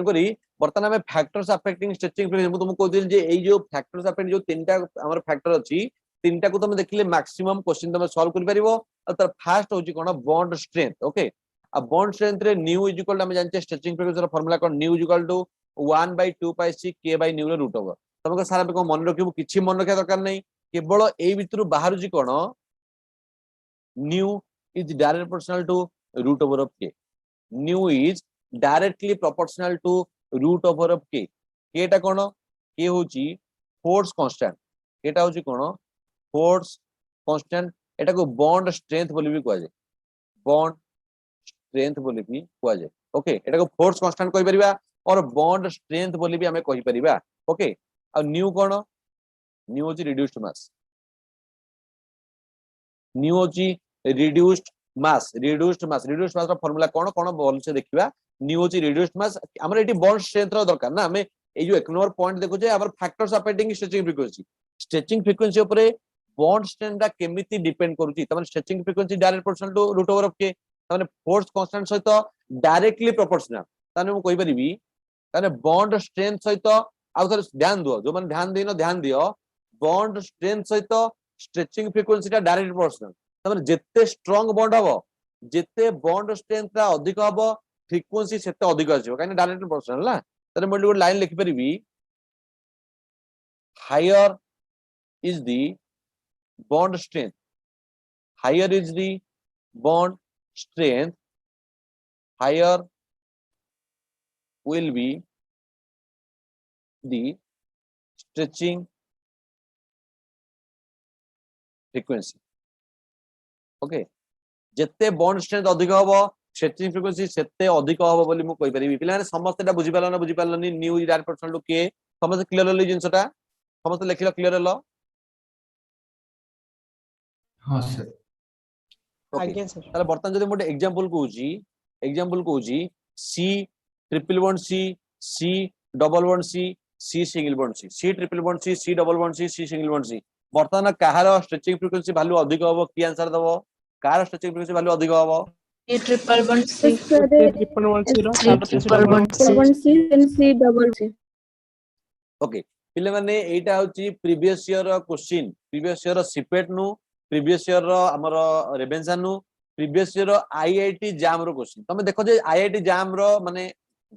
तेणुकरी बर्तमान आम factors affecting stretching frequency तुमको कहते जे এই जो फैक्टर्स अफेक्ट जो तीनटा हमर फैक्टर अछि तीनटा को तुम देखिले मैक्सिमम क्वेश्चन तुम सॉल्व कर परिबो तर फास्ट होची कोन बॉन्ड स्ट्रेंथ ओके आ बॉन्ड स्ट्रेंथ रे न्यू इज इक्वल टू हम जानते स्ट्रेचिंग फ्रिक्वेंसी रो फार्मूला कोन nu is equal to 1/2πc k by nu रो रूट ओवर तुमको सारा को मन रखिबो किछि मन रखा दरकार नै केवल एई भितरु बाहर जी कोन nu is direct proportional to root over of k nu is directly proportional to root over of k केटा कोन k होची फोर्स कांस्टेंट केटा होची कोन फोर्स कांस्टेंट एटा को बॉन्ड स्ट्रेंथ बोली भी कहै बॉन्ड स्ट्रेंथ बोली भी कहै ओके एटा को फोर्स कांस्टेंट कहि परिबा और बॉन्ड स्ट्रेंथ बोली भी हमें कहि परिबा ओके आ न्यू कोन न्यू होची रिड्यूस्ड मास न्यू होची रिड्यूस्ड मास रो फार्मूला कोन कोन बोल से देखिबा न्यू होची रिड्यूस्ड मास हमर एटी बॉन्ड स्ट्रेंथ रो दरकार ना हमें ए जो 1 नंबर पॉइंट देखो जे हमर फैक्टर्स अफेक्टिंग स्ट्रेचिंग फ्रीक्वेंसी ऊपर बॉन्ड स्ट्रेंथ दा केमिति डिपेंड करूची तमन stretching frequency direct proportional to root over of k तमन फोर्स कांस्टेंट सहित डायरेक्टली प्रोपोर्शनल तने हम कहि परिबी तने बॉन्ड स्ट्रेंथ सहित आ थोर ध्यान दियो जो मन ध्यान दियो बॉन्ड स्ट्रेंथ सहित स्ट्रेचिंग फ्रीक्वेंसी ता डायरेक्ट प्रोपोर्शनल तमन जेते स्ट्रांग बॉन्ड हबो जेते बॉन्ड स्ट्रेंथ ता अधिक हबो फ्रीक्वेंसी सेते अधिक आछो काने डायरेक्ट प्रोपोर्शनल ना तने मोड गुड लाइन लिखि परिबी higher is the bond strength higher is the bond strength higher will be the stretching frequency okay जत्ते बॉन्ड स्ट्रेंथ अधिक हबो स्ट्रेचिंग फ्रीक्वेंसी सेते अधिक हबो बोली मु कहि परिबी पिला ने समस्त एटा बुझि पालनी nu direct proportional to k समस्त क्लियर होली जिंसटा समस्त लिखिलो क्लियर हलो हां सर आज्ञा सर ताले बर्तन जदि मोटे एग्जांपल कहूची C triple bond C double bond C single bond C triple bond C double bond C single bond C बर्तमान कहार स्ट्रेचिंग फ्रीक्वेंसी वैल्यू अधिक हबो की आंसर दबो कार स्ट्रेचिंग फ्रीक्वेंसी वैल्यू अधिक हबो ए triple bond C triple one C C double C okay पिले माने एटा होची previous year question previous year CIPET नु प्रीवियस ईयर हमर रेवेन्सा नु प्रीवियस ईयर आईआईटी जाम रो क्वेश्चन तमे देखो जे आईआईटी जाम रो माने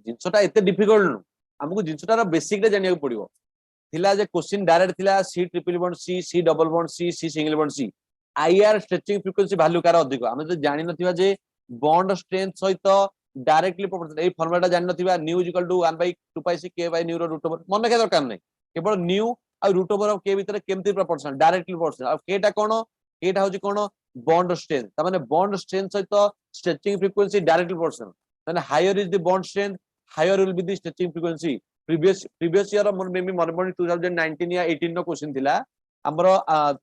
जिंसटा एते डिफिकल्ट नु हमकु जिंसटा रो बेसिक रे जानिया पड़िबो थिला जे क्वेश्चन डायरेक्ट थिला C triple bond C double bond C single bond C IR stretching frequency value कार अधिक हमें तो जानि नथिबा जे बॉन्ड स्ट्रेंथ सहित डायरेक्टली प्रोपोर्शनल ए फॉर्मूला जानि नथिबा nu is equal to 1/2πc k by nu रो रूट ओवर मन के दरकार नै केवल न्यू आ रूट ओवर ऑफ के भीतर केमति प्रोपोर्शनल डायरेक्टली प्रोपोर्शनल आ केटा कोन केटा होची कोन बॉन्ड स्ट्रेंथ त माने बॉन्ड स्ट्रेंथ सहित स्ट्रेचिंग फ्रीक्वेंसी डायरेक्टली प्रोपोर्शनल माने higher is the bond strength higher will be the stretching frequency previous year मोर मे बी मन 2019 या 18 नो क्वेश्चन थिला हमरो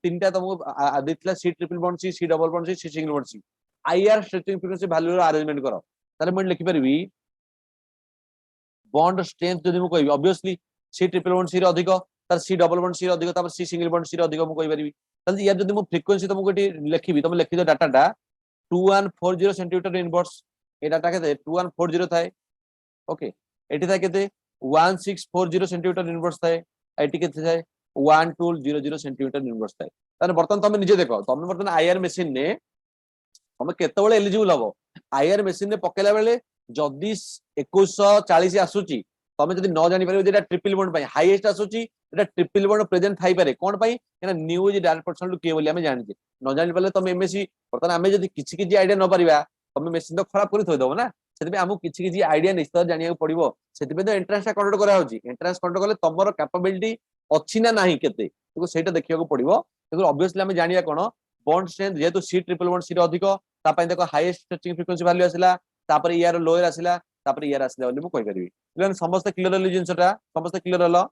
तीनटा तुमको देथिला C triple bond C double bond C single bond C IR stretching frequency value रो अरेंजमेंट करो ताले मन लिखि परबी बॉन्ड स्ट्रेंथ जदि मु कहबी obviously C triple bond C रो अधिक तार सी डबल बॉन्ड सी रो अधिक तापर सी सिंगल बॉन्ड सी रो अधिक मु कहि परबी ताले यार जदि मु फ्रीक्वेंसी तुमको एटी लिखिबी तुम लिखि दो डाटाटा 2140 सेंटीमीटर इनवर्स ए डाटा केते 2140 थाए ओके एटी था केते 1640 सेंटीमीटर इनवर्स थाए एटी केते थाए 1200 सेंटीमीटर इनवर्स थाए ताने बर्तन तुम निजे देखो तुम बर्तन आईआर मशीन ने तुम केतेबेले एलिजिबल हबो आईआर मशीन ने पकेला बेले जदी 2140 आसुची तमे जदी न जानि परबो जेटा ट्रिपल बॉन्ड पई हाईएस्ट आसुची एटा ट्रिपल बॉन्ड प्रेजेंट थाई पारे कोन पई एना nu is direct proportional to k बोली हमें जानि जे न जानि परले तमे एमएससी बर्तन हमें जदी किछि किछि आईडिया न परिबा तमे मशीन तो खराब करि थोइ दबो ना सेति हमु किछि किछि आईडिया निश्चित जानिया पड़िबो सेति तो एंट्रेंस कंडक्ट करा होची एंट्रेंस कंडक्ट करले तमरो कैपेबिलिटी अछि ना नाही केते तो सेटा देखिया को पड़िबो तो ऑब्वियसली हमें जानिया कोन बॉन्ड स्ट्रेंथ जेतु सी ट्रिपल बॉन्ड सी रो अधिक ता पई देखो हाईएस्ट स्ट्रेचिंग फ्रीक्वेंसी वैल्यू आसिला तापर यार लोअर आसिला तापर यार आसिला बोली मु कहि परबी लेकिन समस्त क्लियर होली जिंसटा समस्त क्लियर हलो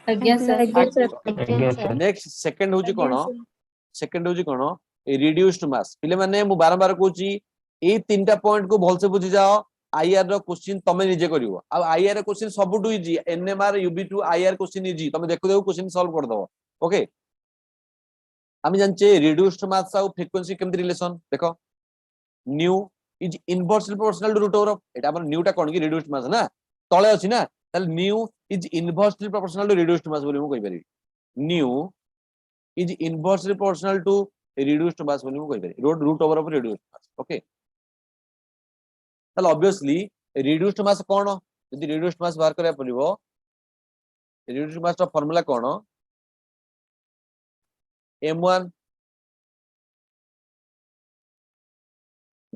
आज्ञा सर नेक्स्ट सेकंड होची कोन सेकंड होची कोन रिड्यूस्ड मास पिले माने मु बारंबार कहूची ए तीनटा पॉइंट को भल से बुझी जाओ आईआर रो क्वेश्चन तमे निजे करिवो आ आईआर रो क्वेश्चन सबटू इजी एनएमआर यूबी2 आईआर क्वेश्चन इजी तमे देखो देखो क्वेश्चन सॉल्व कर दबो ओके हम जानचे रिड्यूस्ड मास आ फ्रीक्वेंसी केमति रिलेशन देखो nu is inversely proportional to root over of एटा हमर न्यू टा कोन की रिड्यूस्ड मास ना तळे अछि ना ताले nu is inversely proportional to reduced mass बोली मु कहि परिबी nu is inversely proportional to reduced mass बोली मु कहि परिबी root over of reduced mass okay ताले ऑब्वियसली रिड्यूस्ड मास कोन यदि रिड्यूस्ड मास बाहर करया पड़िबो रिड्यूस्ड मास रा फार्मूला कोन m1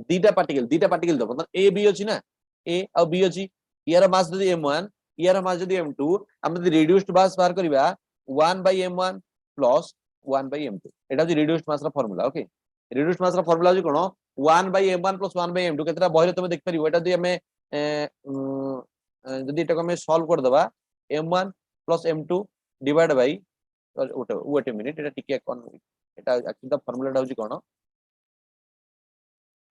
दीटा पार्टिकल दो मतलब a b अछि ना a और b अछि यार मास जदी m1 यार मास जदी m2 हम जदी रिड्यूस्ड मास बाहर करबा 1/m1 प्लस 1/m2 एटा जे रिड्यूस्ड मास रा फार्मूला ओके रिड्यूस्ड मास रा फार्मूला जे कोन 1/m1 प्लस 1/m2 केतरा बहिरे तुम देख परिबो एटा जदी हमें जदी एटा को हमें सॉल्व कर दबा m1 plus m2 divide by wait a minute एटा टिके कोन एटा एक्चुअली द फार्मूला टा होची कोन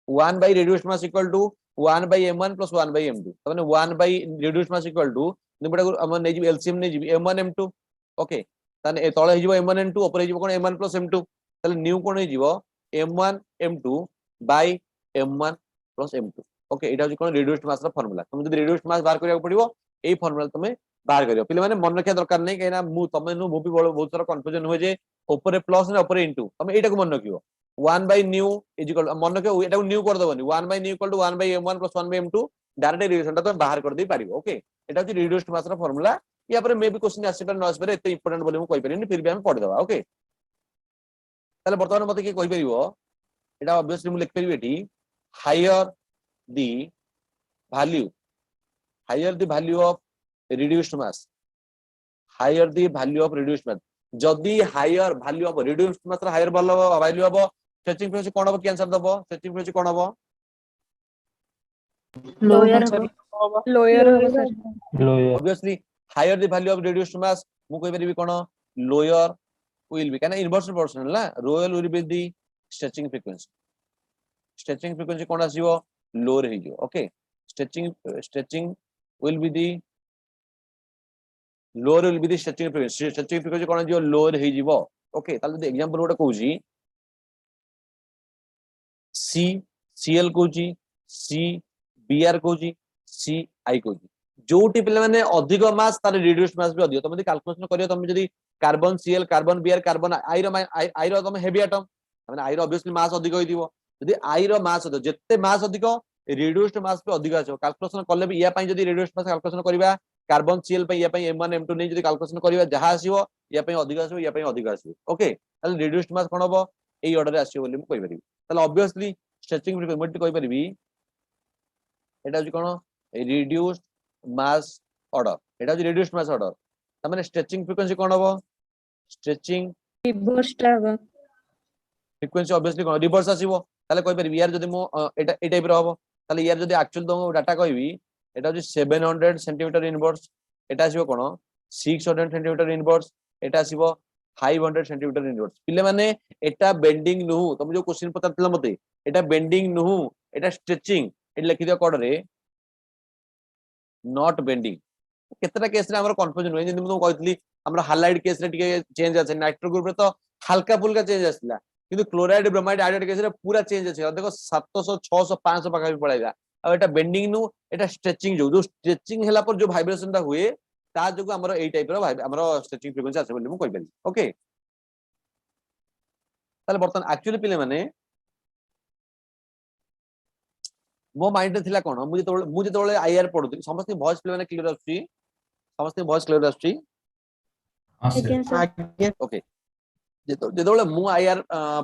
1 by reduced mass equal to 1 by m1 plus 1 by m2 तमाने 1 by reduced mass equal to निबडा हम नै जी एलसीएम नै जी m1 m2 ओके ताने ए तळे हिजबो m1 m2 ऊपर हिजबो कोन m1 plus m2 ताले न्यू कोन हिजबो m1 m2 by m1 plus m2 okay एटा होची कोन रिड्यूस्ड मास रा फार्मूला तुम जदी रिड्यूस्ड मास बाहर करिया पड़िबो एई फार्मूला तुमे बाहर करियो पिले माने मन रखिया दरकार नै केना मु तमे नु मु भी बहुत सारा कंफ्यूजन होय जे ऊपर प्लस ना ऊपर इनटू तमे एटा को मन रखियो 1 by न्यू इज इक्वल मन के एटा न्यू कर दबनी 1 by nu equal to 1 by m1 plus 1 by m2 direct relation ता तो बाहर कर दे पारिबो ओके एटा होची रिड्यूस्ड मास रा फार्मूला या पर मे भी क्वेश्चन आसी पर न आसी पर एते इंपोर्टेंट बोली मु कहि परिनी फिर भी हम पढ़ दबा ओके ताले वर्तमान मते के कहि परिबो एटा ऑब्वियसली मु लिख परिबे एठी higher the value of reduced mass higher the value of reduced mass जदी higher value of reduced mass रा higher value of stretching frequency कोन हो कैंसर दबो स्ट्रेचिंग फ्रीक्वेंसी कोन हो लोअर हो लोअर हो sir lower obviously higher the value of reduced mass मु कहि परिबी कोन lower will be kana inversely proportional ना lower will be the stretching frequency cone आसीबो lower हे जो okay stretching will be the lower will be the stretching frequency कोन जो lower हे जीवो okay ताले जदी example गोटे कहूची c cl कहूची c br कहूची c i कहूची जोटी पिले माने अधिक मास तार रिड्यूस्ड मास भी अधिक तुम जदी कैलकुलेशन करियो तुम जदी carbon cl carbon br carbon i रो तुम हेवी एटम माने i रो ऑब्वियसली मास अधिक होइदिबो जदी i रो मास अधिक जत्ते मास अधिक रिड्यूस्ड मास भी अधिक आछो कैलकुलेशन करले भी या पई जदी रिड्यूस्ड मास कैलकुलेशन करिबा कार्बन cl पई या पई m1 m2 नै जदी कैलकुलेशन करिबा जहा आसीबो या पई अधिक आसीबो या पई अधिक आसीबो ओके ताले रिड्यूस्ड मास कोन होबो एई ऑर्डर रे आसीबो बोली मु कहि परिबी ताले ऑब्वियसली स्ट्रेचिंग फ्रीक्वेंसी कहि परिबी एटा जे कोन रिड्यूस्ड मास ऑर्डर एटा जे रिड्यूस्ड मास ऑर्डर त माने स्ट्रेचिंग फ्रीक्वेंसी कोन होबो stretching reverse type frequency obviously कोन रिवर्स आसीबो ताले कहि परिबी यार जदी मु एटा ए टाइप रो होबो ताले यार जदी एक्चुअल दो डाटा कहबी एटा जे 700 सेंटीमीटर इनवर्स एटा आसीबो कोन 600 सेंटीमीटर इनवर्स एटा आसीबो 500 सेंटीमीटर इनवर्स पिले माने एटा बेंडिंग नु तुम जो क्वेश्चन पतातला मते एटा बेंडिंग नु एटा स्ट्रेचिंग ए लिखि दियो कोड रे नॉट बेंडिंग केतरा केस रे हमर कंफ्यूजन होय जेंति मु कहतली हमर हालाइड केस रे टिके चेंज आछे नाइट्रो ग्रुप रे तो हल्का फुल्का चेंज आसला किंतु क्लोराइड ब्रोमाइड आयोडाइड केस रे पूरा चेंज आछे देखो 700 600 500 पाखा भी पळाइला आ एटा बेंडिंग नु एटा स्ट्रेचिंग जो स्ट्रेचिंग हैला पर जो वाइब्रेशन ता हुए ता जको हमर एई टाइप रो हमर स्ट्रेचिंग फ्रीक्वेंसी आछे बोली मु कहि पाली ओके ताले बर्तन एक्चुअली पिले माने मो माइंड रे थिला कोन मु जेतोले आईआर पढुथि समस्त वॉइस प्ले माने क्लियर आछी समस्त वॉइस क्लियर आछी ओके जेतोले मु आईआर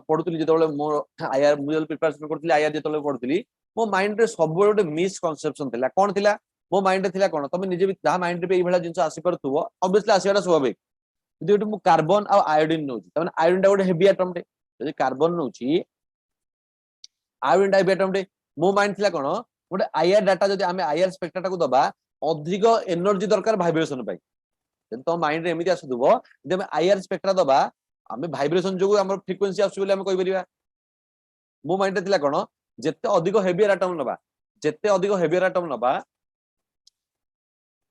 पढुथि जेतोले मो आईआर मु जेतोले प्रिपरेशन करथि आईआर जेतोले पढुथि मो माइंड रे सब गोटे मिस कन्सेप्शन थिला कोन थिला मो माइंड रे थिला कोन तमे निजे भी ता माइंड रे एई भला जिंस आसी परथुबो ऑब्वियसली आसीवाटा स्वाभाविक जदि मु कार्बन आ आयोडीन नउची तमे आयोडीन टा गोटे हेवी एटम रे जदि कार्बन नउची आयोडीन टा हेवी एटम रे मो माइंड थिला कोन गोटे आईआर डाटा जदि हमें आईआर स्पेक्ट्रा को दबा अधिक एनर्जी दरकार वाइब्रेशन पाई जदि तो माइंड रे एमिति आसुदबो जदि हमें आईआर स्पेक्ट्रा दबा हमें वाइब्रेशन जो हमर फ्रीक्वेंसी आसु बोले हम कहि परिबा मो माइंड रे थिला कोन जत्ते अधिक हेवी एटम नबा जत्ते अधिक हेवी एटम नबा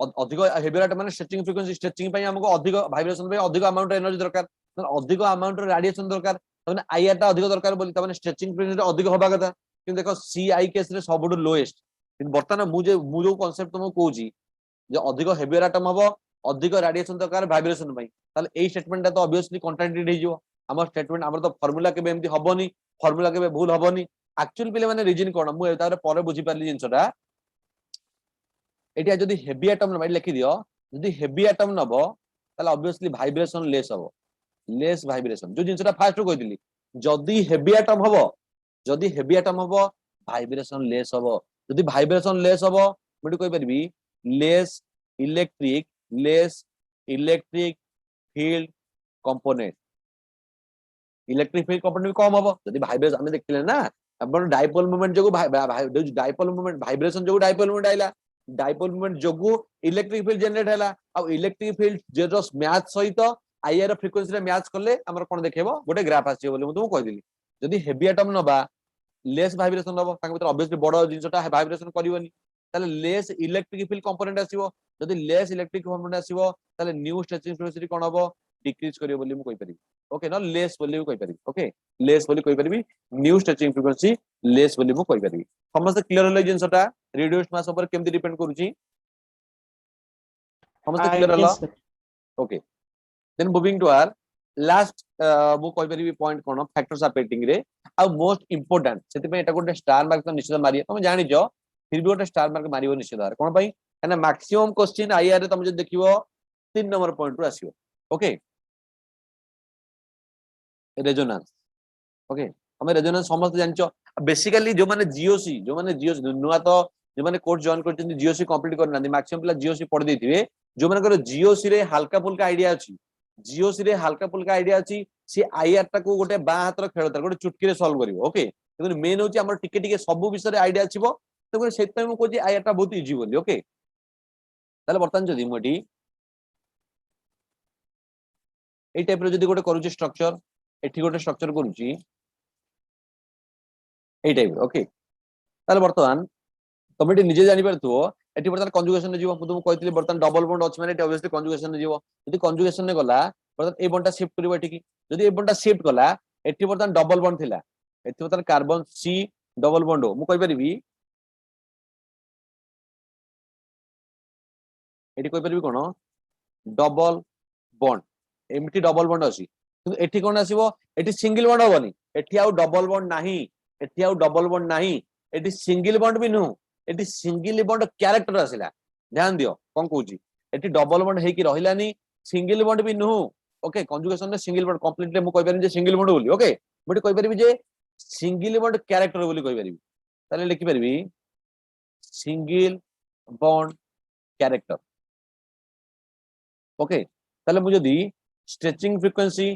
अधिक हेवी एटम माने स्ट्रेचिंग फ्रीक्वेंसी स्ट्रेचिंग पई हमको अधिक वाइब्रेशन पई अधिक अमाउंट एनर्जी दरकार अधिक अमाउंट रेडिएशन दरकार तने आईआर टा अधिक दरकार बोली तने स्ट्रेचिंग फ्रीक्वेंसी अधिक होबा कथा कि देखो सी आई केस रे सबुठु लोएस्ट कि वर्तमान मु जो कांसेप्ट तुमको कहूची जे अधिक हेवियर एटम हबो अधिक रेडिएशन दरकार वाइब्रेशन पई ताले एई स्टेटमेंट तो ऑब्वियसली कॉन्ट्राडिक्ट हे जिवो हमर स्टेटमेंट हमर तो फार्मूला केबे एमती हबोनी फार्मूला केबे भूल हबोनी एक्चुअल पिले माने रीजन कोन मु तारे परे बुझी पारली जिंसटा एटिया जदी हेवी एटम न लिखि दियो जदी हेवी एटम नबो ताले ऑब्वियसली वाइब्रेशन लेस हबो लेस वाइब्रेशन जो जिंसटा फास्ट रो कहितली जदी हेवी एटम हबो वाइब्रेशन लेस हबो जदी वाइब्रेशन लेस हबो मु कहि परबी less electric field component electric field component कम हबो जदी वाइब्रेशन हम देखथिले ना अपन डाइपोल मोमेंट जो डाइपोल मोमेंट वाइब्रेशन जो डाइपोल मोमेंट आइला डाइपोल मोमेंट जो इलेक्ट्रिक फील्ड जनरेट हैला आ इलेक्ट्रिक फील्ड जेरो मैच सहित आईआर फ्रिक्वेंसी रे मैच करले हमर कोन देखेबो गोटे ग्राफ आसी बोली मु तुमको कहि दिली जदी हेवी एटम नबा लेस वाइब्रेशन नबो ताके भीतर ऑब्वियसली बडो जिंसटा वाइब्रेशन करिवनी ताले लेस इलेक्ट्रिक फील्ड कंपोनेंट आसीबो जदी लेस इलेक्ट्रिक कंपोनेंट आसीबो ताले न्यू स्ट्रेचिंग फ्रिक्वेंसी कोन हबो डिक्रीज करियो बोली मु कहि परिबी ओके न लेस बोली मु कहि परिबी ओके लेस बोली कहि परिबी न्यू स्ट्रेचिंग फ्रिक्वेंसी लेस बोली मु कहि परिबी समस्त क्लियर होले जिंसटा रिड्यूस्ड मास ऊपर केमति डिपेंड करूची समस्त क्लियर हलो okay then moving to our last मु कहि परिबी पॉइंट कोन फैक्टर्स अफेक्टिंग रे आ मोस्ट इंपोर्टेंट सेति पे एटा गोटे स्टार मार्क तो निश्चित मारिए तुम जानि जो फिर भी गोटे स्टार मार्क मारियो निश्चित भार कोन पई एना मैक्सिमम क्वेश्चन आईआर रे तुम जे देखिवो 3 नंबर पॉइंट रो आसीओ ओके रेजोनेंस ओके हमें रेजोनेंस समस्त जानचो बेसिकली जो माने जीओसी नुआ तो जो माने कोर्स जॉइन करचंदी जीओसी कंप्लीट करना मैक्सिमम पिला जीओसी पढ़ देथिबे जो माने कर जीओसी रे हल्का फुल्का आईडिया अछि जीओसी रे हल्का फुल्का आईडिया अछि से आईआर टा को गोटे बा हाथ रो खेल तार गोटे चुटकी रे सॉल्व करिवो ओके लेकिन मेन होची हमर टिके टिके सब विषय रे आईडिया छिबो तो सेत पे मु कोची आईआर टा बहुत इजी बोली ओके ताले बर्तन जदी मोटी ए टाइप रो जदी गोटे करूची स्ट्रक्चर एठी गोटे स्ट्रक्चर करूची ए टाइप ओके ताले बर्तमान तमे टी निजे जानि परथुओ एठी बर्तमान कंजुगेशन जीवो मु तुम कहतिली बर्तमान डबल बॉन्ड अछि माने एठी ऑब्वियसली कंजुगेशन जीवो यदि कंजुगेशन ने गला बर्तमान ए बॉन्ड टा शिफ्ट करिवो एठी की यदि ए बॉन्ड टा शिफ्ट गला एठी बर्तमान डबल बॉन्ड थिला एठी बर्तमान कार्बन सी डबल बॉन्ड मु कहि परिबी एठी कहि परिबी कोन डबल बॉन्ड एमटी डबल बॉन्ड अछि किंतु एठी कोन आसीबो एठी सिंगल बॉन्ड होबनी एठी आउ डबल बॉन्ड नाही एठी आउ डबल बॉन्ड नाही एठी सिंगल बॉन्ड भी नु एठी सिंगल बॉन्ड कैरेक्टर आसिला ध्यान दियो कोन कहूची एठी डबल बॉन्ड हे की रहिलानी सिंगल बॉन्ड भी नु ओके कंजुगेशन ने सिंगल बॉन्ड कंप्लीटली मु कहि परिबी जे सिंगल बॉन्ड बोली ओके मु कहि परिबी जे सिंगल बॉन्ड कैरेक्टर बोली कहि परिबी ताले लिखि परिबी सिंगल बॉन्ड कैरेक्टर ओके ताले मु जदी स्ट्रेचिंग फ्रीक्वेंसी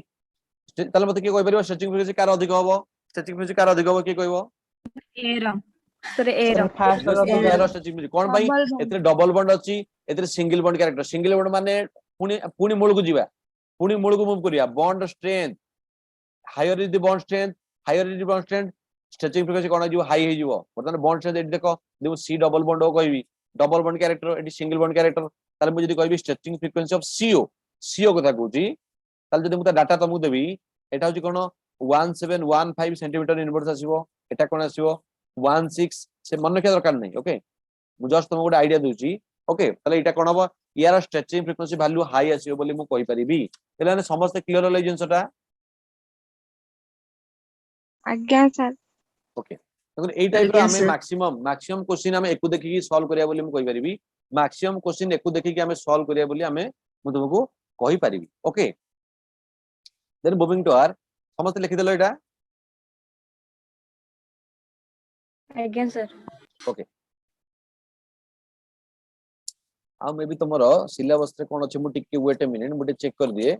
ताले मते के कहि परिबो स्ट्रेचिंग फ्रीक्वेंसी कार अधिक होबो स्ट्रेचिंग फ्रीक्वेंसी कार अधिक होबो के कहबो एरो सर एरो एरो स्ट्रेचिंग फ्रीक्वेंसी कोन भाई एतरे डबल बॉन्ड अछि एतरे single bond character single bond माने पुनी मूल को जीवा पुनी मूल को मूव करिया bond strength higher is the bond strength higher is the bond strength stretching frequency कोन जीवो हाई हे जीवो बर्तमान बॉन्ड स्ट्रेंथ एडी देखो देखो सी डबल बॉन्ड हो कहबी डबल बॉन्ड कैरेक्टर एडी सिंगल बॉन्ड कैरेक्टर ताले मु जदी कहबी स्ट्रेचिंग फ्रीक्वेंसी ऑफ सीओ कथा कहूची ताले जदी मु डाटा तुमको देबी एटा होची कोन 1715 सेंटीमीटर इनवर्स आसीबो एटा कोन आसीबो 16 से मन रखिया दरकार नहीं ओके मु जस्ट तुमको गोटे आईडिया दूची ओके ताले एटा कोन हबो यार स्ट्रेचिंग फ्रीक्वेंसी वैल्यू हाई आसीबो बोली मु कहि परिबी एलाने समस्त क्लियर होले जिंसटा आज्ञा सर ओके लेकिन ए टाइप रो हमें मैक्सिमम क्वेश्चन हमें एकु देखि की सॉल्व करिया बोली मु कहि परिबी मैक्सिमम क्वेश्चन एकु देखि की हमें सॉल्व करिया बोली हमें मु तुमको कहि परिबी okay then moving to our समस्त लिखि देलो एटा आज्ञा सर ओके आ मे भी तुमरो सिलेबस रे कोन अछि मु टिके wait a minute Mute check कर दिए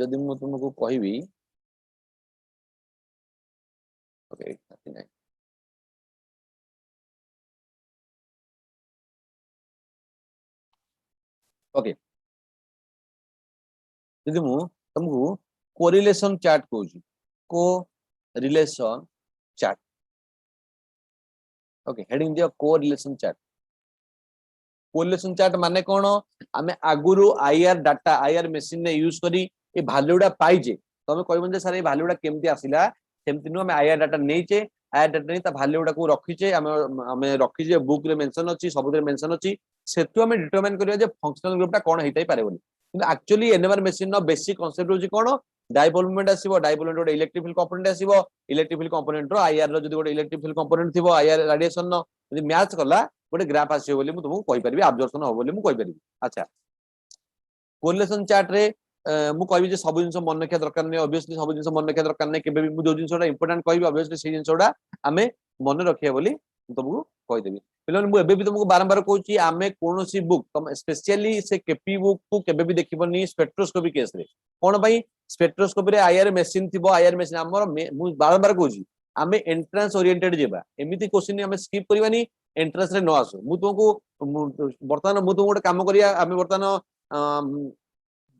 जदी मु तुमको कहिबी ओके 39 ओके जदी मु तुमको कोरिलेशन चार्ट कहूची कोरिलेशन चार्ट ओके हेडिंग दियो कोरिलेशन चार्ट कोरिलेशन चार्ट माने कोन आमे आगुरु आईआर डाटा आईआर मशीन ने यूज करी ए वैल्यूडा पाइजे तमे कहबो जे सर ए वैल्यूडा केमती आसिला सेमती नु हमें आईआर डाटा नैचे आयर डाटा नहीं ता वैल्यू गुडा को रखिचे आमे रखिचे बुक रे मेंशन अछि सबुरे मेंशन अछि सेतु आमे डिटरमाइन करिया जे फंक्शनल ग्रुप टा कोन हेतै पारे बोली किंतु एक्चुअली एनएमआर मशीन नो बेसिक कांसेप्ट होची कोन डाइपोल मूवमेंट आसीबो डाइपोल गोटे इलेक्ट्रिक फील्ड कंपोनेंट आसीबो इलेक्ट्रिक फील्ड कंपोनेंट रो आईआर रो जदी गोटे इलेक्ट्रिक फील्ड कंपोनेंट थिबो आईआर रेडिएशन नो जदी मैच करला गोटे ग्राफ आसीबो बोली मु तुमको कहि परबी अब्जॉर्प्शन हो बोली मु कहि परबी अच्छा कोरिलेशन चार्ट रे मु कहबी जे सब जिंस मन रखिया दरकार नै ऑब्वियसली सब जिंस मन रखिया दरकार नै केबे भी मु जो जिंसडा इंपोर्टेंट कहबी ऑब्वियसली से जिंसडा आमे मन रखिया बोली तुमको कहि देबी पिलन मु एबे भी तुमको बारंबार कहूची आमे कोनोसी बुक तुम स्पेशली से केपी बुक को केबे भी देखिबनी स्पेक्ट्रोस्कोपी केस रे कोन भाई स्पेक्ट्रोस्कोपी रे आईआर मशीन थिबो आईआर मशीन हमर मु बारंबार कहूची आमे एंट्रेंस ओरिएंटेड जेबा एमिति क्वेश्चन आमे स्किप करबानी एंट्रेंस रे न आसो मु तुमको वर्तमान मु तुमको गोटे काम करिया आमे वर्तमान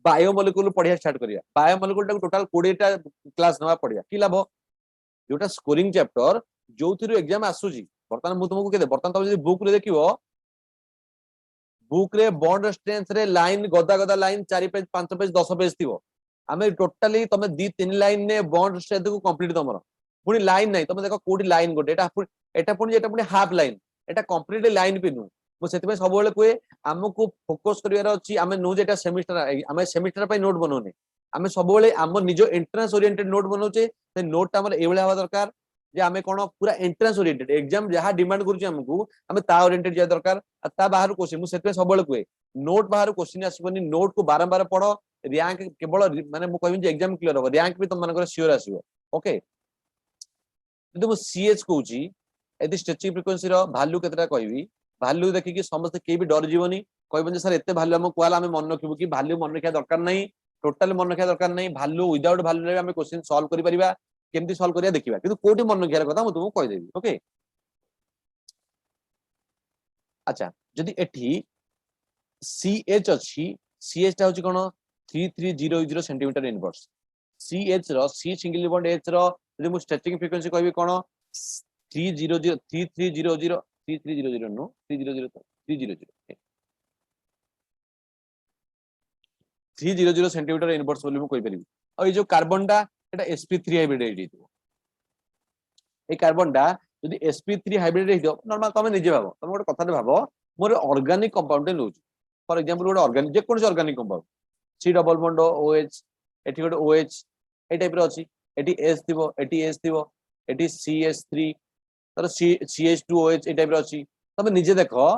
बायोमोलिक्यूल पढ़िया स्टार्ट करिया बायोमोलिक्यूल टा टोटल 20 टा क्लास नवा पढ़िया की लाभ जोटा स्कोरिंग चैप्टर जो थिरु एग्जाम आसुजी वर्तमान मु तुमको के वर्तमान तुम जदी बुक रे देखिवो बुक रे बॉन्ड स्ट्रेंथ रे लाइन गदा गदा लाइन 4 पेज 5 पेज 10 पेज थिवो आमे टोटली तमे 2-3 लाइन ने बॉन्ड स्ट्रेंथ को कंप्लीट तमरो पुनी लाइन नहीं तमे देखो कोडी लाइन गोटे एटा पुनी हाफ लाइन एटा कंप्लीट लाइन पे नु मु सेति में सब बेले कोए हमको फोकस करिवार अछि आमे नो जेटा सेमिस्टर आमे सेमिस्टर पय नोट बनोने आमे सब बेले हम निजो एंट्रेंस ओरिएंटेड नोट बनोचे से नोट हमर एवले हवा दरकार जे आमे कोन पूरा एंट्रेंस ओरिएंटेड एग्जाम जहा डिमांड करूची हमकु आमे ता ओरिएंटेड जा दरकार ता बाहर क्वेश्चन मु सेति में सब बेले कोए नोट बाहर क्वेश्चन आसीबनी नोट को बारंबार पढो रैंक केवल माने मु कहबिन जे एग्जाम क्लियर हो रैंक भी तुम मानकर श्योर आसीबो ओके किंतु मु सीएच कहूची एदि स्ट्रेचिंग फ्रीक्वेंसी रो वैल्यू केतरा कहबी वैल्यू देखि समस्त के भी डर जीवनी कहबन जे सर एते वैल्यू हम कोला हम मन रखिबो कि वैल्यू मन रखिया दरकार नहीं टोटल मन रखिया दरकार नहीं वैल्यू विदाउट वैल्यू रे हम क्वेश्चन सॉल्व करि परिबा केमती सॉल्व करिया देखिबा किंतु कोठी मन रखिया कथा मु तुमको कहि देबी ओके अच्छा जदी एठी सीएच अछि सीएच ता होची कोन 3300 सेंटीमीटर इनवर्स सीएच रो सी सिंगल बॉन्ड एच रो जदी मु स्ट्रेचिंग फ्रीक्वेंसी कहबी कोन 300 3300 3300 नो 300 सेंटीमीटर इनवर्स बोली मु कहि परिबी और ये जो कार्बन टा एटा sp3 हाइब्रिड हेदितो ए कार्बन टा यदि sp3 हाइब्रिड हेदितो नॉर्मल तमे निजे भाबो तमे गोटे कथा भाबो मोर ऑर्गेनिक कंपाउंड ले लउछ फॉर एग्जांपल गोटे ऑर्गेनिक जे कोन से organic compound C double bond OH एठी गोटे OH ए टाइप रो अछि एठी S थिबो एठी S थिबो एठी CH3 तर CH2OH ए टाइप रो अछि तमे निजे देखो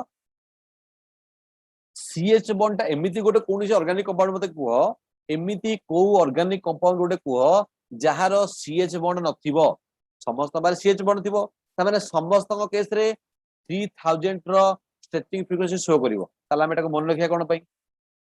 CH बॉन्ड टा एमिति गोटे कोनसी ऑर्गेनिक कंपाउंड मते कुहो एमिति को ऑर्गेनिक कंपाउंड गोटे कुहो जहार CH बॉन्ड नथिबो समस्त बार CH बॉन्ड थिबो त माने समस्त को केस रे 3000 रो स्ट्रेचिंग फ्रीक्वेंसी शो करिवो ताला हम एटा को मन रखिया कोन पई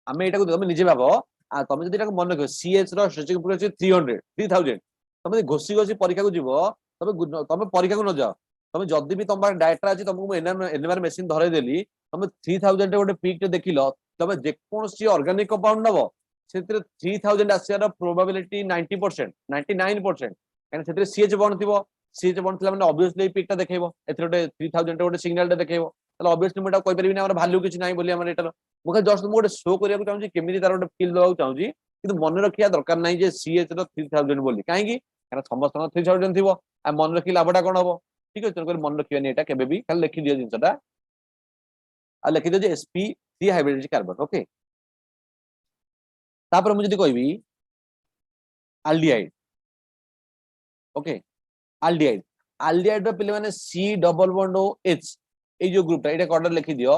हमें एटा को तमे निजे भाबो आ तमे जदि एटा को मन रखियो CH रो स्ट्रेचिंग फ्रीक्वेंसी 300 3000 तमे घोसी घोसी परीक्षा को जीवो तमे परीक्षा को न जाओ तमे जदी भी तम डाटा अछि तुमको एनएमआर मशीन धरै देली तमे 3000 गोटे पीक देखिलो तमे जे कोनसी ऑर्गेनिक कंपाउंड नबो सेतिर 3000 आसियार प्रोबेबिलिटी 90% 99% काने सेतिर सीएच बॉन्ड थिबो सीएच बॉन्ड थिला माने ऑब्वियसली पीक टा देखैबो एतिर गोटे 3000 गोटे सिग्नल टा देखैबो तले ऑब्वियसली मोटा कहि परिबिना हमर वैल्यू किछ नाही बोली हमर एटार मुखे जस्ट मु गोटे शो करिया को चाहूची केमिति तार गोटे फील दबाउ चाहूची किंतु मन रखिया दरकार नाही जे सीएच रो 3000 बोली काहे कि काना समस्त 3000 थिबो आ मन रखि लाभटा कोन हबो ठीक अछि तकर मन रखियानी एटा केबे भी खाली लिखि दियो जिंसटा आ लिखि दियो जे sp3 हाइब्रिड कार्बन ओके तापर मु जदी कहबी एल्डिहाइड ओके एल्डिहाइड एल्डिहाइड रो पिले माने C डबल बॉन्ड OH ए जो ग्रुप ता एटा ऑर्डर लिखि दियो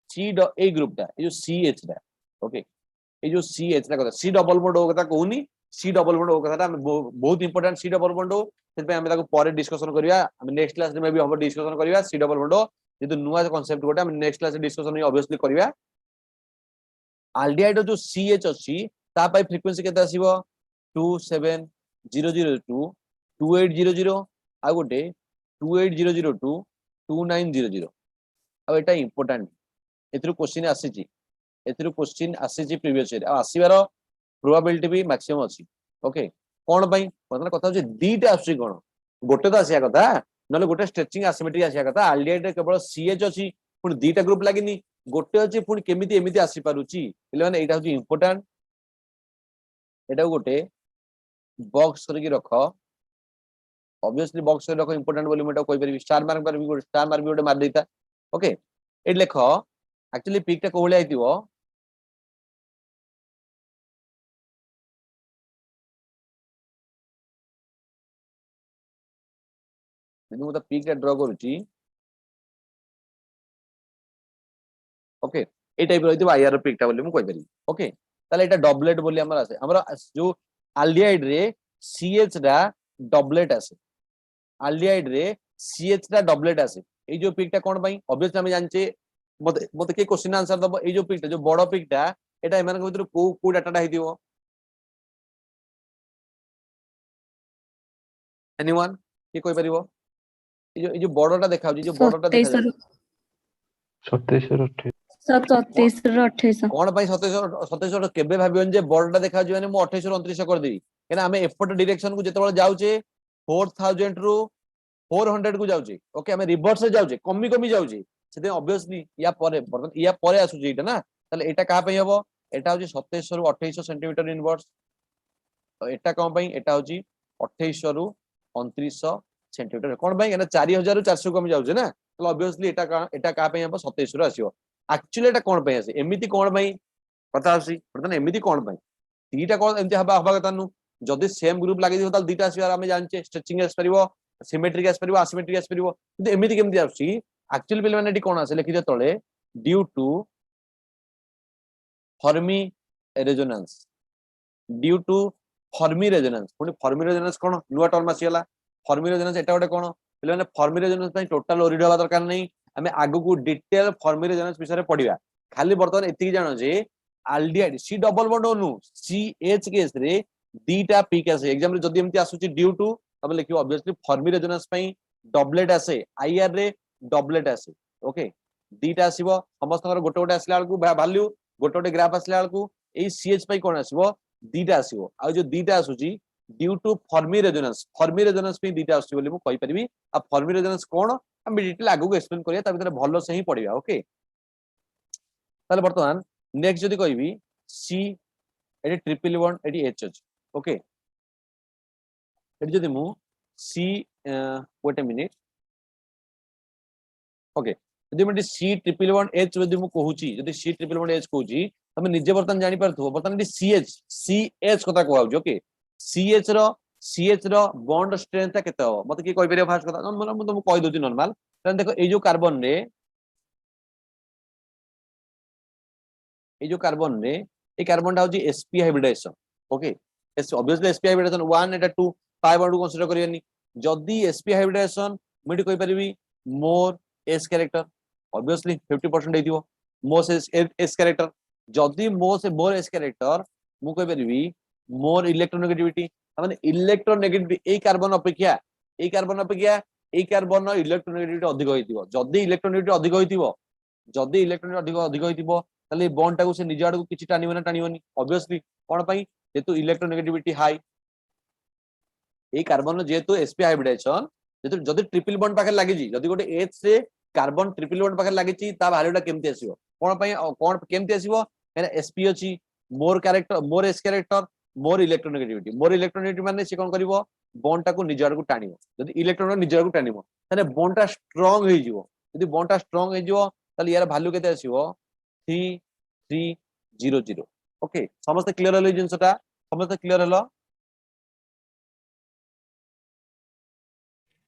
ए ग्रुप ता ए जो CH ता ओके ए जो CH ता कथा C डबल बॉन्ड O कथा कहूनी C डबल बॉन्ड O कथा बहुत important C double bond O सेते हम ताको परे डिस्कशन करिया हम नेक्स्ट क्लास रे मे भी हम डिस्कशन करिया C डबल बॉन्ड O जेतु नुवा कांसेप्ट गोटे हम नेक्स्ट क्लास रे डिस्कशन ऑब्वियसली करिया एल्डिहाइड जो CH अछि ता पय फ्रीक्वेंसी केते आसीबो 27002 2800 आ गोटे 28002 2900 आ एटा इंपोर्टेंट एथिरु क्वेश्चन आसीची एथिरु क्वेश्चन आसीची प्रीवियस ईयर आ आसीबार प्रोबेबिलिटी भी मैक्सिमम अछि ओके कोन पय मतलब कथा जे दीटा आसी कोन गोटे तो आसिया कथा नले गोटे स्ट्रेचिंग एसिमेट्री आसिया कथा एल्डिहाइड केवल CH अछि पुनी दीटा ग्रुप लागिनी गोटे अछि पुनी केमिति एमिति आसी पारुची એટલે ମାନେ एटा होची इंपोर्टेंट एटा गोटे बॉक्स करके रख ऑब्वियसली बॉक्स रखो इंपोर्टेंट बोली मैं कोइ परिबी स्टार मार्क पर भी स्टार मार्क भी गोटे मार देता ओके एट लेख एक्चुअली पिक टा कोहले आइतिबो यदि मु त पिक टा ड्रा करूची ओके ए टाइप रहितिबो आईआर पिक टा बोली मु कोइ परिबी ओके ताले एटा डबलेट बोली हमर आसे हमर जो एल्डिहाइड रे सीएच रा डबलेट आसे एल्डिहाइड रे सीएच रा डबलेट आसे ए जो पिक टा कोन पई ऑब्वियसली हम जानचे मते मते के क्वेश्चन आंसर दबो ए जो पिक टा जो बड़ पिक टा एटा एमान के भीतर को डाटा टा हेतिबो एनीवन के कोइ परिबो ए जो बड़टा देखा जो बड़टा देखा 27 27 ରୁ 28 27 ରୁ 28 कोन पई 27 केबे भाबियन जे बड़टा देखा जो माने मु 28 ରୁ 29 कर देबी केना हमें एफर्ट डायरेक्शन को जेतेबेले जाउचे 4000 रू 400 को जाउचे ओके हमें रिवर्स से जाउचे कमी कमी जाउचे सेते ऑब्वियसली या परे आसुचे एटा ना ताले एटा का पई हबो एटा होची 27 ରୁ 28 सेंटीमीटर इनवर्स तो एटा कोन पई एटा होची 28 ରୁ 29 सेंटीमीटर कोन पई एना 4000 ରୁ 400 कमी जाउचे ना तो ऑब्वियसली एटा का पई हबो 27 ରୁ आसीबो एक्चुअली एटा कोन पई आसे एमिति कोन पई पता आसी प्रथम एमिति कोन पई तीटा कोन एमति हबा हबा कथा नु जदि सेम ग्रुप लागि दियो ताल दीटा आसीबार हम जानचे स्ट्रेचिंग आस परिबो सिमेट्रिक आस परिबो असिमेट्रिक आस परिबो किंतु एमिति केमति आसी एक्चुअली पेले माने एटी कोन आसे लिखि दे तळे due to Fermi resonance due to Fermi resonance पुनी फर्मी रेजोनेंस कोन नुवा टर्म आसीला फर्मी रेजोनेंस एटा गोटे कोन पेले माने फर्मी रेजोनेंस पई टोटल ओरिड हवा दरकार नै हमें आगु को डिटेल फर्मी रेजोनेंस विषय पढिबा खाली वर्तमान एति जानो जे एल्डिहाइड सी डबल बॉन्ड ओनु सी एच केस रे दीटा पीक आसे एग्जाम रे जदी एमति आसुची ड्यू टू तब लिखियो ऑब्वियसली फर्मी रेजोनेंस पई डबलेट आसे आईआर रे डबलेट आसे ओके दीटा आसीबो समस्त गोटे गोटे आसला को वैल्यू गोटे गोटे ग्राफ आसला को ए सीएच पई कोन आसीबो दीटा आसीबो आ जो दीटा आसुची ड्यू टू फर्मी रेजोनेंस पे दीटा आसी बोली मु कहि परिबी आ फर्मी रेजोनेंस कोन हम डिटेल आगु को एक्सप्लेन करिया ता भीतर भलो से ही पढिया ओके ताले वर्तमान नेक्स्ट जदी कहबी सी एटी ट्रिपल बॉन्ड एटी एच अछि ओके एटी जदी मु C wait a minute okay जदी मु सी ट्रिपल बॉन्ड एच जदी मु कहूची जदी सी ट्रिपल बॉन्ड एच कहूची तमे निजे वर्तमान जानि परथो वर्तमान सी एच कथा कहू ओके सीएच रो बॉन्ड स्ट्रेंथ केते हो मते की कहि परियो फास्ट कथा नॉर्मल मु तुमको कहि दोची नॉर्मल तने देखो ए जो कार्बन रे ए कार्बन टा होची sp hybridization okay as obviously sp hybridization 1 एटा 2 5 बॉन्ड को कंसीडर करियनी जदी sp हाइब्रिडाइजेशन मिड कहि परिबी मोर s कैरेक्टर ऑब्वियसली 50% देथिबो मोर s कैरेक्टर जदी मोर s कैरेक्टर मु कहि परिबी मोर इलेक्ट्रोनेगेटिविटी माने इलेक्ट्रोनेगेटिविटी ए कार्बन अपेक्षा ए कार्बन इलेक्ट्रोनेगेटिविटी अधिक होइतिबो जदी इलेक्ट्रोनेगेटिविटी अधिक होइतिबो ताले बॉन्ड टाको से निज आड़ को किछि टानिबो ना टानिबोनी ऑब्वियसली कोन पई जेतु इलेक्ट्रोनेगेटिविटी हाई ए कार्बन जेतु sp हाइब्रिडाइजेशन जेतु जदी ट्रिपल बॉन्ड पाखे लागि जी जदी गोटे h से कार्बन ट्रिपल बॉन्ड पाखे लागि छी ता वैल्यूटा केमति आसीबो कोन केमति आसीबो माने sp अछि मोर s कैरेक्टर मोर इलेक्ट्रोनेगेटिविटी माने से कोन करिवो बॉन्ड टाको निज आड़ को टानिबो जदी इलेक्ट्रॉन निज आड़ को टानिबो ताने बॉन्ड टा स्ट्रांग होई जिवो जदी बॉन्ड टा स्ट्रांग होई जिवो ताले यार वैल्यू केते आसीबो 3300 ओके समस्त क्लियर हलो जिंसटा समस्त क्लियर हलो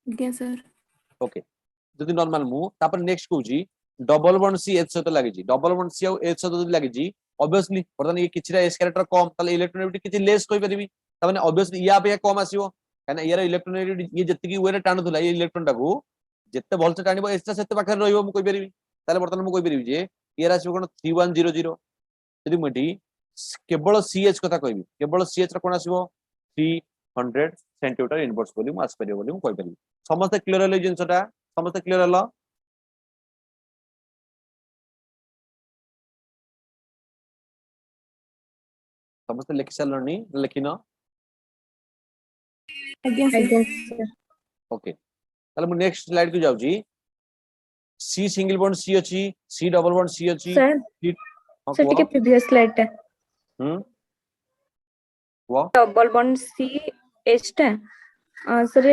आज्ञा सर ओके जदी नॉर्मल मु तापर नेक्स्ट कहूची डबल बॉन्ड सी एच सहित लागि जी डबल बॉन्ड सी और एच सहित लागि जी ऑब्वियसली वर्तमान ये किछरा एस कैरेक्टर कम ताले इलेक्ट्रोनेगेटिविटी किछि लेस कहि परिबी त माने ऑब्वियसली या पे कम आसीबो काना यार इलेक्ट्रोनेगेटिविटी ये जत्ति की वेरे टानु थला ये इलेक्ट्रॉन टाको जत्ते भल से टानिबो एस सेते पाखर रहिबो मु कहि परिबी ताले वर्तमान मु कहि परिबी जे यार आसीबो कोन 3100 यदि मुठी केवल सीएच कथा कहबी केवल सीएच र कोन आसीबो 300 सेंटीमीटर इनवर्स बोली मु आस परिबो बोली मु कहि परिबी समस्त क्लियर हलो जिंसटा समस्त क्लियर हलो समस्त लिखि सारलनी लिखिनो आज्ञा सर ओके ताले मु नेक्स्ट स्लाइड को जाउजी सी सिंगल बॉन्ड सी अछि सी डबल बॉन्ड सी अछि सर सर टिके प्रीवियस स्लाइड टा वो डबल बॉन्ड सी एच टा सर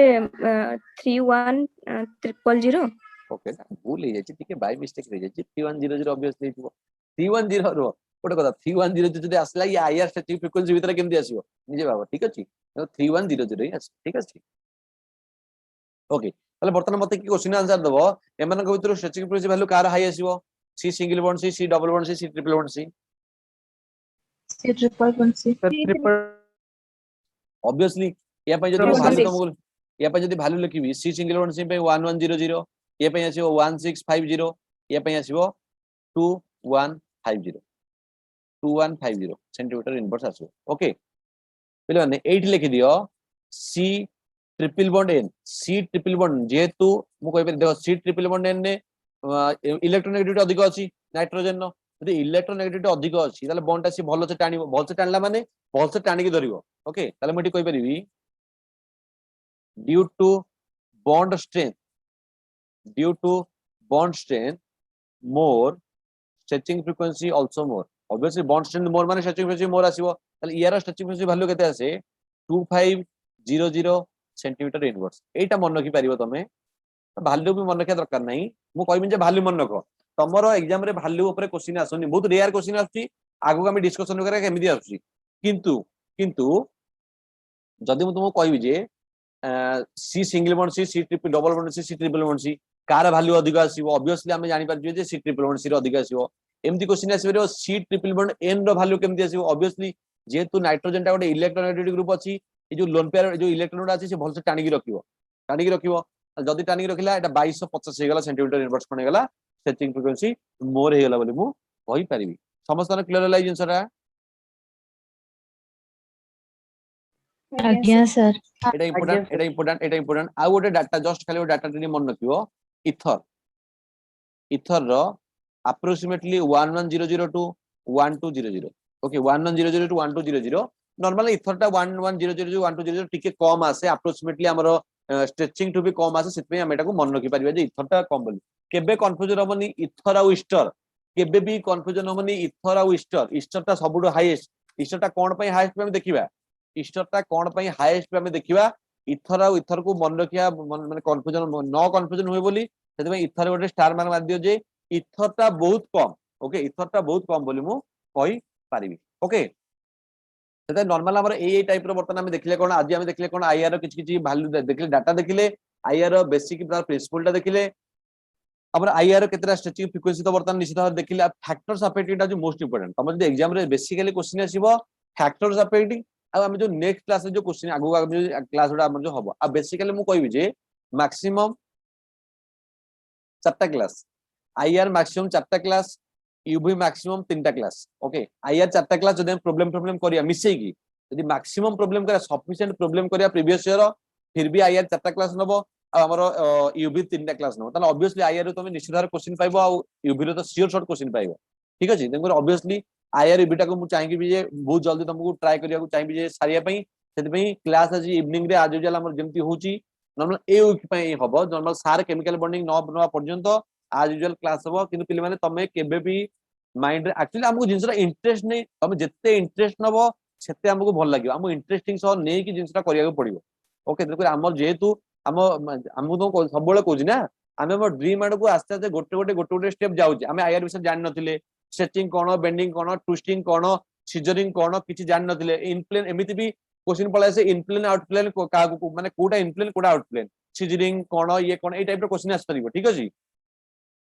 31000 ओके ना भूल ही जाई ठीक है बाय मिस्टेक रह जाई 3100 ऑब्वियसली हितबो 310 रो गोटे कथा 3100 जदी आसला ये आईआर स्टैटिक फ्रिक्वेंसी भीतर केमदी आसीबो निजे बाबा ठीक अछि 3100 ही आसी ठीक अछि ओके ताले बर्तमान मते की क्वेश्चन आंसर दबो एमान को भीतर स्टैटिक फ्रिक्वेंसी वैल्यू कार हाई आसीबो C single bond C double bond C triple bond C C triple one C obviously या पे जदी वैल्यू तुमको या पे जदी वैल्यू लिखिबी सी सिंगल बॉन्ड सी पे 1100 ये पे आसीबो 1650 ये पे आसीबो 2150 2150 सेंटीमीटर इनवर्स आसीबो ओके पहले माने 8 लिखि दियो C triple bond N C triple bond जेतु मु कहबे देखो सी ट्रिपल बॉन्ड एन ने इलेक्ट्रोनेगेटिविटी अधिक अछि नाइट्रोजन नो यदि इलेक्ट्रोनेगेटिविटी अधिक अछि ताले बॉन्ड सी भलो से टाणिबो भलो से टाणला माने भलो से टाणी के धरिबो ओके ताले मटी कहि परिबी due to bond strength more stretching frequency also more obviously bond strength more माने स्ट्रेचिंग फ्रीक्वेंसी मोर आसीबो ताले यार स्ट्रेचिंग फ्रीक्वेंसी वैल्यू केते आसे 2500 सेंटीमीटर इनवर्स एटा मन रखि परिबो तमे वैल्यू भी मन रखा दरकार नहीं मु कहबिन जे वैल्यू मन रखो तमरो एग्जाम रे वैल्यू ऊपर क्वेश्चन आसुनी बहुत रेयर क्वेश्चन आछी आगु हम डिस्कशन करे केमिति आछी किंतु किंतु जदि मु तुमको कहबी जे C single bond C triple double bond C triple bond C कार वैल्यू अधिक आसीबो ऑब्वियसली हम जानि पार जे सी ट्रिपल बॉन्ड सी रो अधिक आसीबो एमती क्वेश्चन आसीबो सी ट्रिपल बॉन्ड एन रो वैल्यू केमिति आसीबो ऑब्वियसली जेतु नाइट्रोजन टा गोटे इलेक्ट्रोनेगेटिव ग्रुप अछि ए जो लोन पेयर जो इलेक्ट्रॉन अछि से भलसे टाणी की रखिबो जदि टाणी की रखिला एटा 2250 हे गला सेंटीमीटर इनवर्स कोन हे गला स्ट्रेचिंग फ्रीक्वेंसी मोर हे गला बोली मु कहि परिबी समस्त क्लियर होला जिंसरा आज्ञा सर एटा इंपोर्टेंट आ गोटे डाटा जस्ट खाली डाटा टी मन रखिबो इथर रो अप्रोक्सीमेटली 11002 1200 ओके 11002 टू 1200 नॉर्मली इथर टा 11000 1200 टिके कम आसे अप्रोक्सीमेटली हमरो स्ट्रेचिंग टू भी कम आसे सितमे हम एटा को मन रखि परिबा जे इथर टा कम बोली केबे कंफ्यूजन होबनी इथर आ ईस्टर केबे भी कंफ्यूजन होबनी इथर आ ईस्टर टा सबुडो हाईएस्ट ईस्टर टा कोन पई हाईएस्ट पे देखिबा ईस्टर टा कोन पई हाईएस्ट पे देखिबा इथर को मन रखिया माने कंफ्यूजन नो कंफ्यूजन होय बोली सेते में इथर गोटे स्टार मार्क मार दियो जे इथर टा बहुत कम ओके इथर टा बहुत कम बोली मु कहि पारिबी ओके सेते नॉर्मल हमर ए टाइप रो बर्तन हम देखले कोन आज हम देखले कोन आईआर रो किछ वैल्यू देखले डाटा देखले आईआर रो बेसिक प्रिंसिपल टा देखले हमर आईआर रो केतरा स्ट्रेचिंग फ्रीक्वेंसी तो बर्तन निश्चित भाव देखले फैक्टर्स अफेक्टिंग टा जो मोस्ट इंपोर्टेंट हम जदि एग्जाम रे बेसिकली क्वेश्चन आसीबो फैक्टर्स अफेक्टिंग आ हम जो नेक्स्ट क्लास रे जो क्वेश्चन आगु क्लास रो हम जो हबो आ बेसिकली मु कहबी जे मैक्सिमम 4टा क्लास आईआर मैक्सिमम 4टा क्लास यूवी मैक्सिमम 3टा क्लास ओके आईआर 4टा क्लास जदि प्रॉब्लम करिया मिसै की यदि मैक्सिमम प्रॉब्लम करिया सफिशिएंट प्रॉब्लम करिया प्रीवियस ईयर फिर भी आईआर 4टा क्लास नबो आ हमरो यूवी 3टा क्लास नबो ताले ऑब्वियसली आईआर तुम निश्चित भाव क्वेश्चन पाइबो आ यूवी रो तो श्योर शॉर्ट क्वेश्चन पाइबो ठीक अछि तेकर ऑब्वियसली आईआर यूवी टा को मु चाहि कि जे बहुत जल्दी तुमको ट्राई करिया को चाहि जे सारिया पई सेति पई क्लास आज इवनिंग रे आज यूजुअल हमर जेमति होची नॉर्मल ए वीक पई हबो नॉर्मल सार केमिकल बॉन्डिंग न पर्यंत आज यूजुअल क्लास हबो किंतु पिले माने तमे केबे भी माइंड रे एक्चुअली हमको जिंसरा इंटरेस्ट नै तमे जत्ते इंटरेस्ट नबो सेते हमको भल लागियो हम इंटरेस्टिंग सो नै कि जिंसरा करिया को पड़िबो ओके देखो हमर जेतु हमको तो सब बेले कहूची ना आमे हमर ड्रीम आड़ को आस्ते आस्ते गोटे स्टेप जाउची आमे आईआर विषय जान नथिले स्ट्रेचिंग कोन बेंडिंग कोन ट्विस्टिंग कोन सीजरिंग कोन किछि जान नथिले इनप्लेन एमिति भी क्वेश्चन पळे से इनप्लेन आउटप्लेन का माने कोटा इनप्लेन कोटा आउटप्लेन सीजरिंग कोन ये कोन ए टाइप रो क्वेश्चन आस परिबो ठीक अछि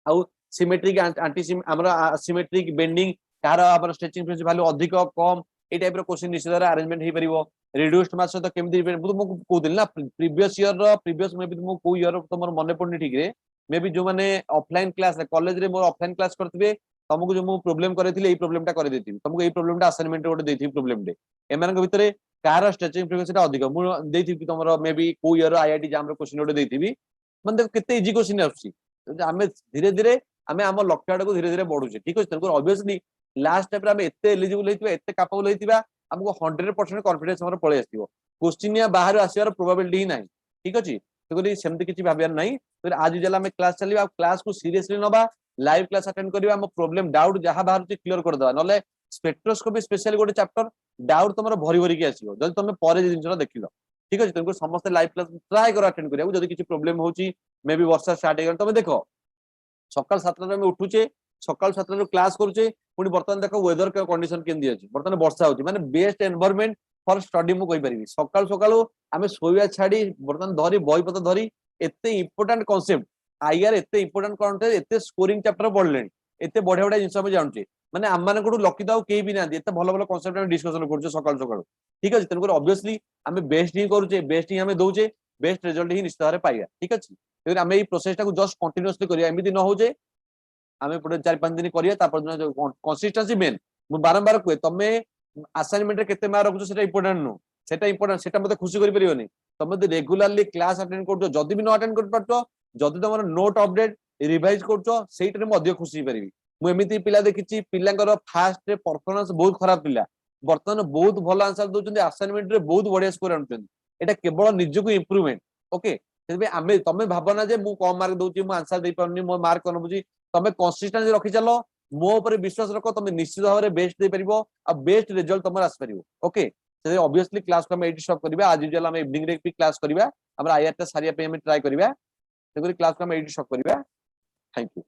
आउ सिमेट्रिक एंटी हमरा सिमेट्रिक बेंडिंग कार हमर स्ट्रेचिंग फ्रीक्वेंसी वैल्यू अधिक कम ए टाइप रो क्वेश्चन निश्चित अरेंजमेंट हे परिबो रिड्यूस्ड मास तो केमि मु कहूदिल ना प्रीवियस ईयर रो प्रीवियस मे भी मु को ईयर तो मोर मने पड़नी ठीक रे मे भी जो माने ऑफलाइन क्लास कॉलेज रे मोर ऑफलाइन क्लास करथिबे तुमको जो मु प्रॉब्लम करथिले ए प्रॉब्लम टा कर देथिबी तुमको ए प्रॉब्लम टा असाइनमेंट गोटे देथिबी प्रॉब्लम डे एमान के भितरे कार स्ट्रेचिंग फ्रीक्वेंसी टा अधिक मु देथिबी तुमरो मे भी को ईयर आईआईटी एग्जाम रो क्वेश्चन गोटे देथिबी मन देखो केते इजी क्वेश्चन आछी आमे धीरे धीरे आमे हम लक्ष्य आड़ को धीरे धीरे बढ़ुचे ठीक अछि तनको ऑब्वियसली लास्ट टाइम आमे एते एलिजिबल हेतिबा एते कैपेबल हेतिबा हमको 100% कॉन्फिडेंस हमर पळे आसीबो क्वेश्चन या बाहर आसीबार प्रोबेबिलिटी ही नाही ठीक अछि तो सेमति किछि भाबियार नाही तो आज जला हमें क्लास चलीबा क्लास को सीरियसली नबा लाइव क्लास अटेंड करबा हम प्रॉब्लम डाउट जहां बाहर क्लियर कर दबा नले स्पेक्ट्रोस्कोपी स्पेशली गोटे चैप्टर डाउट तुमरो भरी भरी के आसीबो जल्दी तुम परे जिंसरा देखिलो ठीक अछि तुमको समस्त लाइव क्लास ट्राई करो अटेंड करिया जदी किछि प्रॉब्लम होची मे बी वर्षा स्टार्ट हे तमे देखो सकाल 7 रे हम उठुचे सकाल 7 रे क्लास करूचे पुनी वर्तमान देखो वेदर कंडीशन केंदी अछि वर्तमान वर्षा होची माने बेस्ट एनवायरनमेंट फॉर स्टडी मु कहि परिबी सकाल सकाल आमे सोइया छाडी वर्तमान धरी बही पत्र धरी एते इंपोर्टेंट कांसेप्ट आईआर एते इंपोर्टेंट कांसेप्ट एते स्कोरिंग चैप्टर पढलेनी एते बढ़िया बढ़िया जिंस हम जानचे माने हम माने कोठु लकी दाव केही भी नांदी एते भलो भलो कांसेप्ट हम डिस्कशन करछे सकाल सकाल ठीक अछि तनको ऑब्वियसली हमें बेस्ट ही करूचे बेस्ट ही हमें दोचे बेस्ट रिजल्ट ही निश्चित भाବରେ पाइया ठीक अछि फिर हमें ई प्रोसेस टा को जस्ट कंटीन्यूअसली करिया एमिति न होजे हमें पुरे 4-5 दिन करिया तापर दिन कंसिस्टेंसी मेन मु बारंबार कोए तमे असाइनमेंट रे केते मार्क रखुछ सेटा इंपोर्टेंट नो सेटा इंपोर्टेंट सेटा मते खुशी करि परियोनी तमे दे रेगुलरली क्लास अटेंड करछो जदी भी न अटेंड कर परछो जदी तमर नोट अपडेट रिवाइज करछो सेइट रे मध्य खुशी परिबी मु एमिति पिला देखिछि पिलांकर फास्ट रे परफॉर्मेंस बहुत खराब पिला वर्तमान बहुत भलो आंसर दोचंदी असाइनमेंट रे बहुत बढ़िया स्कोर आनुचंदी एटा केवल निजको इंप्रूवमेंट ओके सेबे आमे तमे भाबना जे मु कम मार्क दोची मु आंसर दे पाउनी मो मार्क कोन बुझी तमे कंसिस्टेंसी रखि चलो मो ऊपर विश्वास रखो तमे निश्चित भाव में बेस्ट दे परिबो आ बेस्ट रिजल्ट तमर आस परिबो ओके से ऑब्वियसली क्लास को हम एडी स्टॉप करबा आज यूजुअल हम इवनिंग रे भी क्लास करबा हमरा आईआर टा सारिया पे हम ट्राई करबा देखो क्लास को हम एडी स्टॉप करबा थैंक यू